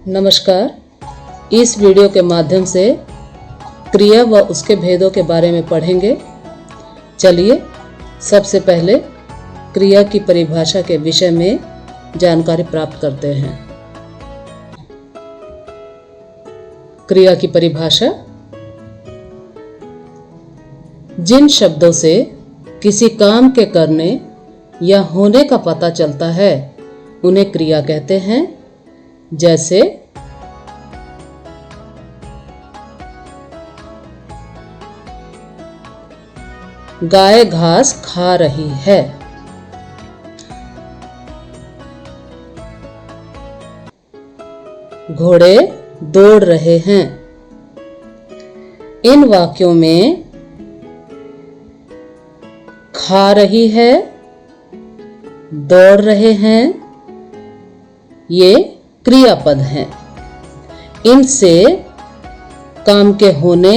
नमस्कार। इस वीडियो के माध्यम से क्रिया व उसके भेदों के बारे में पढ़ेंगे। चलिए सबसे पहले क्रिया की परिभाषा के विषय में जानकारी प्राप्त करते हैं। क्रिया की परिभाषा: जिन शब्दों से किसी काम के करने या होने का पता चलता है उन्हें क्रिया कहते हैं। जैसे गाय घास खा रही है, घोड़े दौड़ रहे हैं। इन वाक्यों में खा रही है, दौड़ रहे हैं, ये क्रियापद हैं। इनसे काम के होने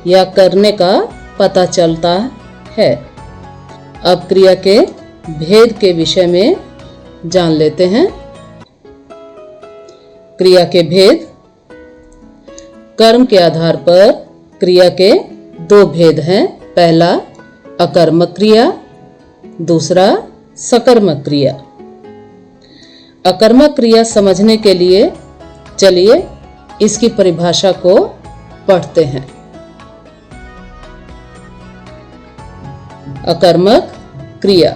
या करने का पता चलता है। अब क्रिया के भेद के विषय में जान लेते हैं। क्रिया के भेद: कर्म के आधार पर क्रिया के दो भेद हैं। पहला अकर्मक क्रिया, दूसरा सकर्मक क्रिया। अकर्मक क्रिया समझने के लिए चलिए इसकी परिभाषा को पढ़ते हैं। अकर्मक क्रिया: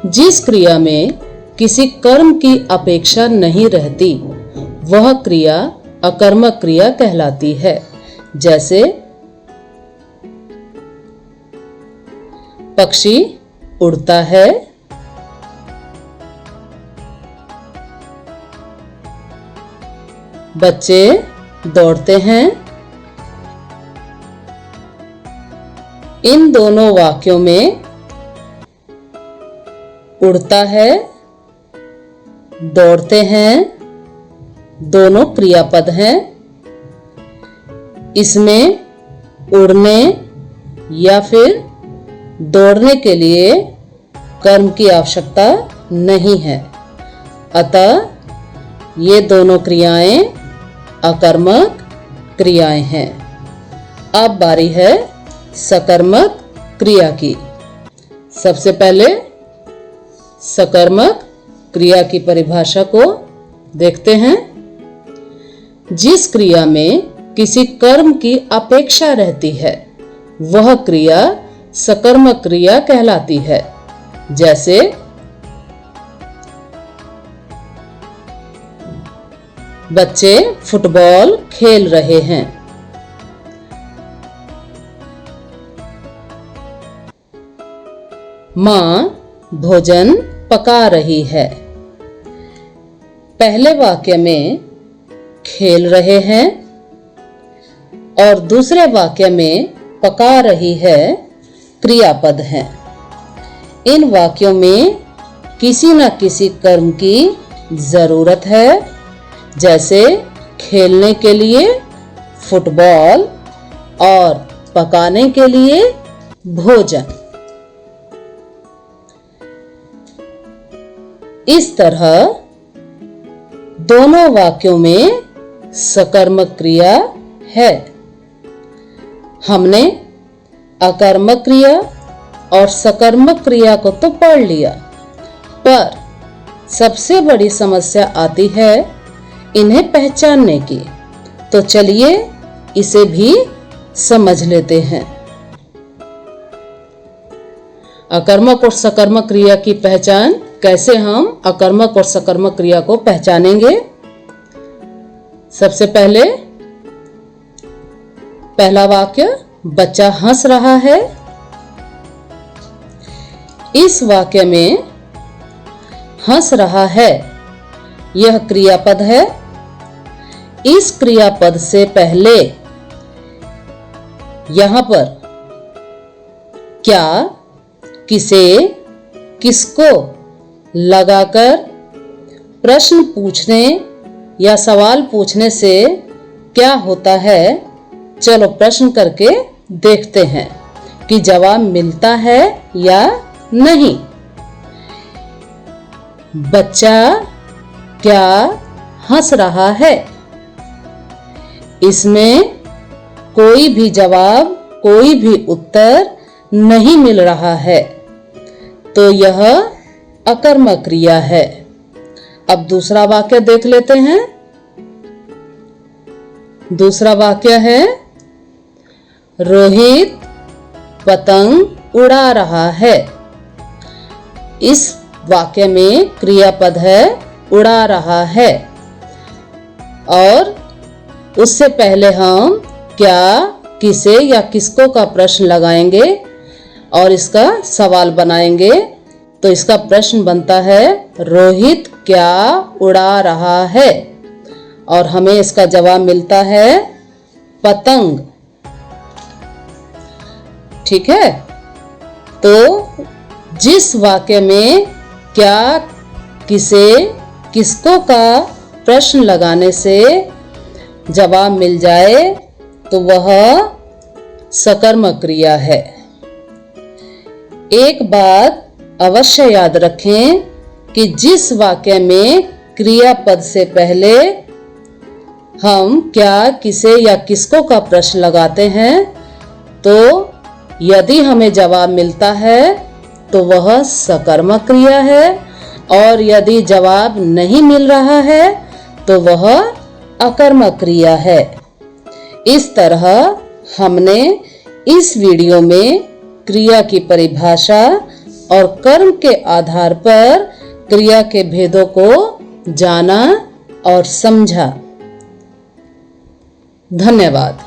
जिस क्रिया में किसी कर्म की अपेक्षा नहीं रहती वह क्रिया अकर्मक क्रिया कहलाती है। जैसे पक्षी उड़ता है, बच्चे दौड़ते हैं। इन दोनों वाक्यों में उड़ता है, दौड़ते हैं दोनों क्रियापद हैं। इसमें उड़ने या फिर दौड़ने के लिए कर्म की आवश्यकता नहीं है। अतः ये दोनों क्रियाएं अकर्मक क्रियाएं हैं। अब बारी है सकर्मक क्रिया की। सबसे पहले सकर्मक क्रिया की परिभाषा को देखते हैं। जिस क्रिया में किसी कर्म की अपेक्षा रहती है वह क्रिया सकर्मक क्रिया कहलाती है। जैसे बच्चे फुटबॉल खेल रहे हैं, मां भोजन पका रही है। पहले वाक्य में खेल रहे हैं और दूसरे वाक्य में पका रही है क्रियापद हैं। इन वाक्यों में किसी न किसी कर्म की जरूरत है। जैसे खेलने के लिए फुटबॉल और पकाने के लिए भोजन। इस तरह दोनों वाक्यों में सकर्मक क्रिया है। हमने अकर्मक क्रिया और सकर्मक क्रिया को तो पढ़ लिया, पर सबसे बड़ी समस्या आती है इन्हें पहचानने की। तो चलिए इसे भी समझ लेते हैं। अकर्मक और सकर्मक क्रिया की पहचान कैसे हम अकर्मक और सकर्मक क्रिया को पहचानेंगे? सबसे पहले पहला वाक्य, बच्चा हंस रहा है। इस वाक्य में हंस रहा है यह क्रियापद है। इस क्रियापद से पहले यहां पर क्या, किसे, किसको लगाकर प्रश्न पूछने या सवाल पूछने से क्या होता है, चलो प्रश्न करके देखते हैं कि जवाब मिलता है या नहीं। बच्चा क्या हंस रहा है। इसमें कोई भी जवाब, कोई भी उत्तर नहीं मिल रहा है, तो यह अकर्मक क्रिया है। अब दूसरा वाक्य देख लेते हैं। दूसरा वाक्य है, रोहित पतंग उड़ा रहा है। इस वाक्य में क्रियापद है उड़ा रहा है, और उससे पहले हम क्या, किसे या किसको का प्रश्न लगाएंगे और इसका सवाल बनाएंगे। तो इसका प्रश्न बनता है, रोहित क्या उड़ा रहा है, और हमें इसका जवाब मिलता है पतंग। ठीक है, तो जिस वाक्य में क्या, किसे, किसको का प्रश्न लगाने से जवाब मिल जाए तो वह सकर्मक क्रिया है। एक बात अवश्य याद रखें कि जिस वाक्य में क्रियापद से पहले हम क्या, किसे या किसको का प्रश्न लगाते हैं, तो यदि हमें जवाब मिलता है तो वह सकर्मक क्रिया है, और यदि जवाब नहीं मिल रहा है तो वह अकर्मक क्रिया है। इस तरह हमने इस वीडियो में क्रिया की परिभाषा और कर्म के आधार पर क्रिया के भेदों को जाना और समझा। धन्यवाद।